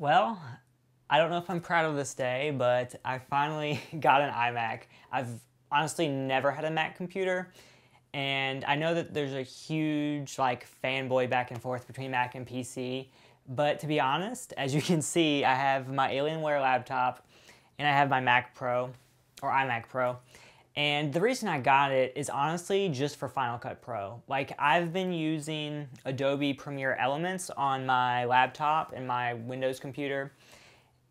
Well, I don't know if I'm proud of this day, but I finally got an iMac. I've honestly never had a Mac computer, and I know that there's a huge fanboy back and forth between Mac and PC, but to be honest, as you can see, I have my Alienware laptop and I have my Mac Pro, or iMac Pro. And the reason I got it is honestly just for Final Cut Pro. I've been using Adobe Premiere Elements on my laptop and my Windows computer,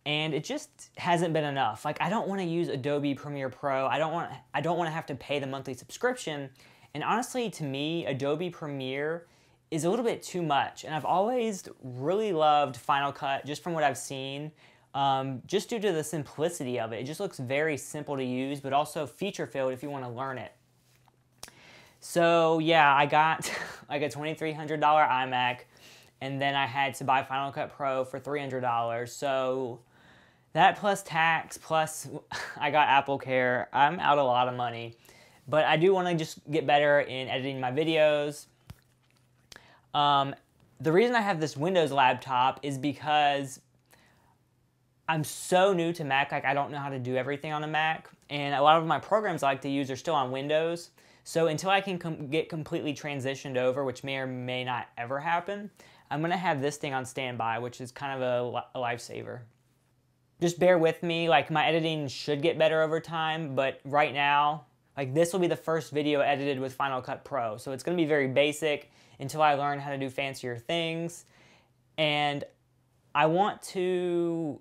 and it just hasn't been enough. I don't want to use Adobe Premiere Pro. I don't want to have to pay the monthly subscription. And honestly, to me, Adobe Premiere is a little bit too much. And I've always really loved Final Cut just from what I've seen. Just due to the simplicity of it. It just looks very simple to use, but also feature-filled if you want to learn it. So yeah, I got a $2,300 iMac, and then I had to buy Final Cut Pro for $300. So that plus tax, plus I got Apple Care, I'm out a lot of money. But I do want to just get better in editing my videos. The reason I have this Windows laptop is because I'm so new to Mac, I don't know how to do everything on a Mac, and a lot of my programs I like to use are still on Windows, so until I can get completely transitioned over, which may or may not ever happen, I'm going to have this thing on standby, which is kind of a lifesaver. Just bear with me, my editing should get better over time, but right now, this will be the first video edited with Final Cut Pro, so it's going to be very basic until I learn how to do fancier things, and I want to...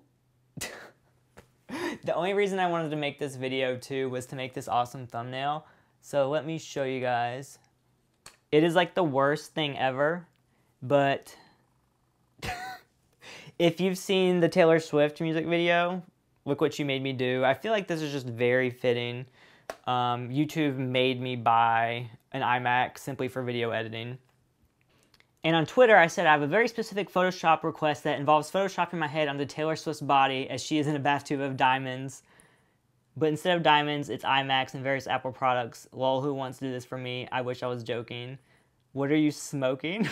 The only reason I wanted to make this video too was to make this awesome thumbnail. So let me show you guys. It is the worst thing ever, but if you've seen the Taylor Swift music video, Look What You Made Me Do, I feel like this is just very fitting. YouTube made me buy an iMac simply for video editing. And on Twitter, I said I have a very specific Photoshop request that involves photoshopping my head onto Taylor Swift's body as she is in a bathtub of diamonds. But instead of diamonds, it's iMacs and various Apple products. Lol, who wants to do this for me? I wish I was joking. What are you smoking?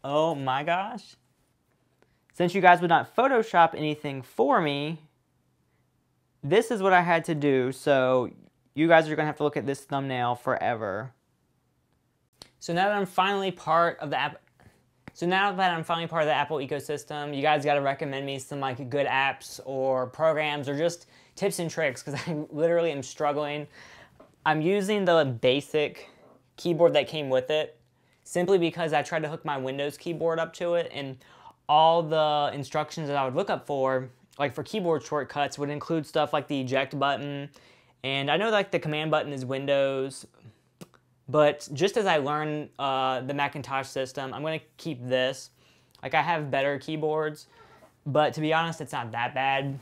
Oh my gosh. Since you guys would not Photoshop anything for me, this is what I had to do. So you guys are going to have to look at this thumbnail forever. So now that I'm finally part of the Apple ecosystem, you guys got to recommend me some good apps or programs or just tips and tricks, because I literally am struggling. I'm using the basic keyboard that came with it simply because I tried to hook my Windows keyboard up to it, and all the instructions that I would look up for keyboard shortcuts would include stuff like the eject button, and I know the command button is Windows. But just as I learn the Macintosh system, I'm going to keep this. I have better keyboards, but to be honest, it's not that bad.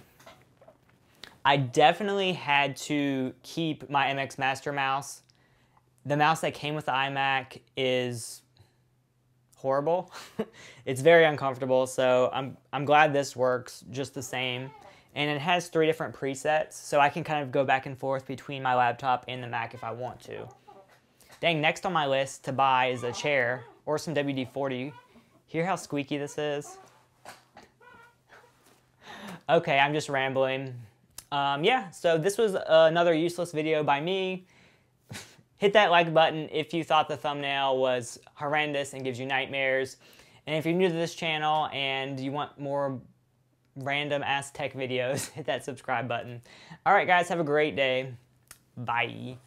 I definitely had to keep my MX Master mouse. The mouse that came with the iMac is horrible. It's very uncomfortable, so I'm glad this works just the same. And it has 3 different presets, so I can kind of go back and forth between my laptop and the Mac if I want to. Dang, next on my list to buy is a chair or some WD-40. Hear how squeaky this is? Okay, I'm just rambling. Yeah, so this was another useless video by me. Hit that like button if you thought the thumbnail was horrendous and gives you nightmares. And if you're new to this channel and you want more random ass tech videos, hit that subscribe button. All right, guys, have a great day. Bye.